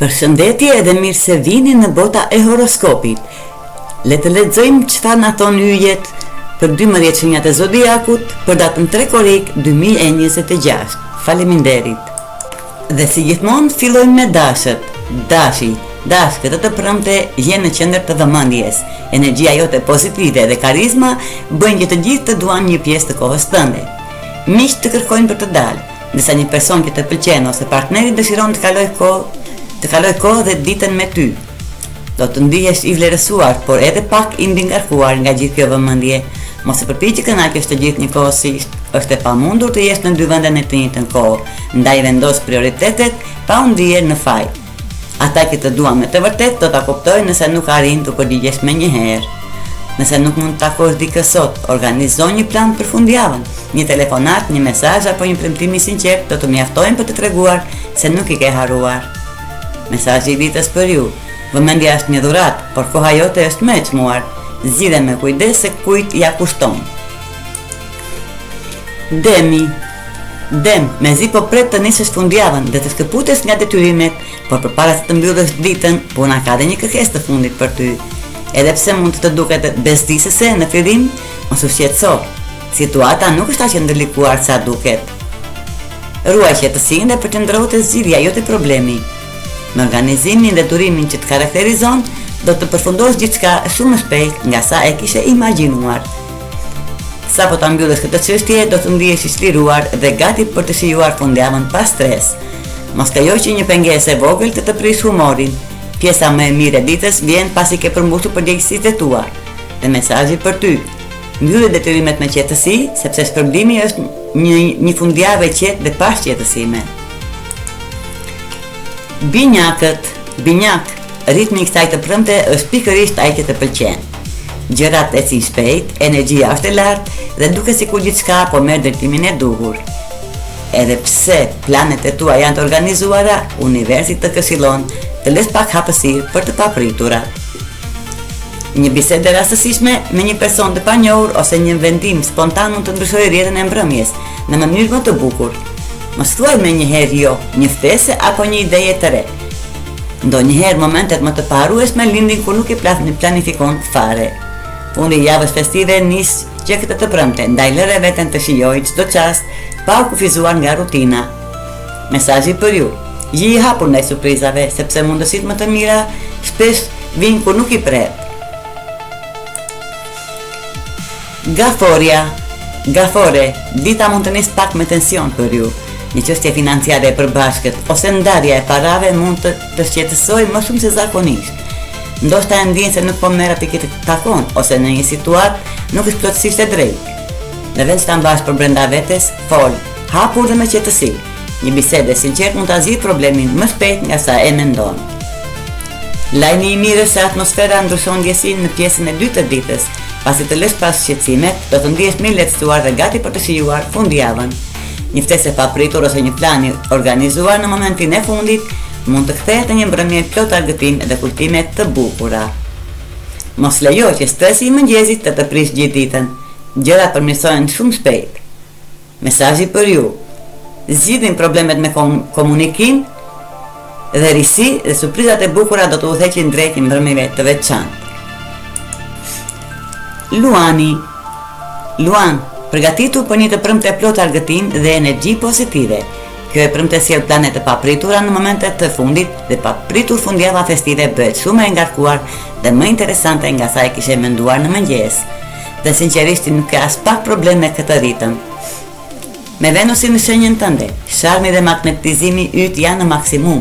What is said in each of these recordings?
Përshëndetje edhe mirë se vini në bota e horoskopit. Le të lexojmë çfarë na thon yjet për 12 shenjat e zodiakut për datën 3 korrik 2026. Faleminderit. Dhe si gjithmonë fillojmë me dashët. Dashë, këtë të premte jenë në qendër të vëmendjes. Energjia jote pozitive dhe karizma bëjnë që të gjithë të duan një pjesë të kohës tënde. Miq të kërkojnë për të dalë, ndërsa një person që të pëlqen ose partneri dëshiron të kaloj kohë dhe ditën me ty. Do të ndihesh i vlerësuar, por edhe pak i ngarkuar nga gjithë kjo vëmendje. Mos e përpiq të kënaqësh të gjithë njëkohësisht. Është e pamundur të jesh në dy vende në të njëjtën kohë. Ndaj vendos prioritetet pa u ndier në faj. Ata që të duan me të vërtet do ta kuptojnë nëse nuk arrin të përgjigjesh menjëherë. Nëse nuk mund të takosh dikë sot, organizo një plan për fundjavën. Një telefonat, një mesazh apo një premtim i sinqert do të mjaftojnë për të treguar se nuk i ke harruar. Mesazhi i ditës për ju. Vëmendja është një dhuratë, por koha jote është më e çmuar. Zgjidhe me kujdes se kujt ja kushton. Dem, mezi po pret të nisësh fundjavën dhe të shkëputesh nga detyrimet, por përpara se të mbyllësh ditën, puna ka dhe një kërkesë të fundit për ty. Edhe pse mund të duket bezdisëse në fillim, mos u shqetëso. Situata nuk është aq e ndërlikuar sa duket. Ruaj qetësinë dhe përqendrohu te zgjidhja, jo te problemi. Me organizimin dhe durimin që të karakterizon, do të përfundosh gjithçka shumë shpejt nga sa e kishe imagjinuar. Sa po ta mbyllësh këtë çështje, do të ndihesh i çliruar dhe gati për të shijuar fundjavën pa stres. Mos krijosh një pengesë e vogël të prish humorin. Pjesa më e mirë e ditës vjen pasi ke përmbushur përgjegjësitë tua. Dhe mesazhi për ty: mbyllë detyrimet me qetësi, sepse shpërblimi është një fundjavë e qetë dhe pa shqetësime. Binjak, ritmi i kësaj të premte është pikërisht ai që të pëlqen. Gjërat ecin shpejt, energjia është e lartë dhe duket sikur gjithçka po merr drejtimin e duhur. Edhe pse planet e tua janë të organizuara, universi të këshillon të lësh pak hapësirë për të papriturat. Një bisedë rastësishme me një person të panjohur ose një vendim spontan mund të ndryshojë rrjetën e mbrëmjes në mënyrë më të bukur. Mos thuaj menjëherë jo, një ftesë apo një ide të re. Ndonjëherë momentet më të paharrueshme lindin kur nuk i planifikon fare. Fundi i javës festive nis që këtë të premte, ndaj lëre veten të shijoj çdo çast pa u kufizuar nga rutina. Mesazhi për ju: je i hapur ndaj surprizave, sepse mundësitë më të mira shpesh vijnë kur nuk i pret. Gafore, dita mund të nis pak me tension për ju. Një çështje financiare e përbashkët ose ndarja e parave mund të shqetësojë më shumë se zakonisht. Ndoshta e ndjen se nuk po merr atë që të takon ose në një situatë nuk është plotësisht e drejtë. Në vend të mbash për brenda vetes, fol, hapur dhe me qetësi. Një bisedë e sinqertë mund ta zgjidhë problemin më shpejt nga sa e mendon. Lajmi i mirë se atmosfera ndryshon ndjesinë në pjesën e dytë të ditës. Pasi të lësh pas shqetësimet, do të ndihesh më i lehtësuar dhe gati për të shijuar fundjavën. Një ftesë e papritur ose një plan i organizuar në momentin e fundit mund të kthehet në një mbrëmje plot argëtim dhe kultime të bukura. Mos lejo që stresi i mëngjesit të prish gjithë ditën. Gjërat përmirësohen shumë shpejt. Mesazhi për ju: zgjidhni problemet me komunikim dhe risi dhe surprizat e bukura do të udhëheqin drejt mbrëmjeve të veçantë. Luan, përgatitur për një të premte plot argëtim dhe energji pozitive. Kjo e premte sjell plane të papritura në momentet të fundit dhe papritur fundjava festive bëhet shumë e ngarkuar dhe më interesante nga sa e kishe menduar në mëngjes. Dhe sinqerisht nuk ka as pak problem me këtë ritëm. Me Venusin në shenjën tënde, sharmi dhe magnetizimi yt janë në maksimum.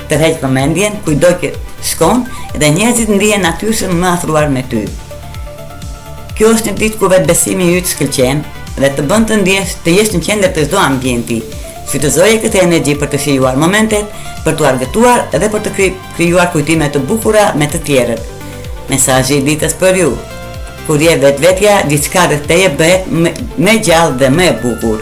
Tërheq vëmendjen kujdo që shkon dhe njerëzit ndihen natyrshëm më afruar me ty. Kjo është një ditë ku vetbesimi yt shkëlqen dhe të bën të ndjesh të jesh në qendër të çdo ambienti. Shfrytëzoje këtë energji për të shijuar momentet, për të argëtuar dhe për të krijuar kujtime të bukura me të tjerët. Mesazhi i ditës për ju: kur je vetvetja, gjithçka rreth teje bëhet më gjallë dhe më e bukur.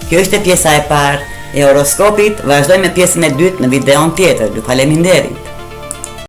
Kjo është pjesa e parë e horoskopit. Vazhdojmë me pjesën e dytë në videon tjetër. Ju faleminderit.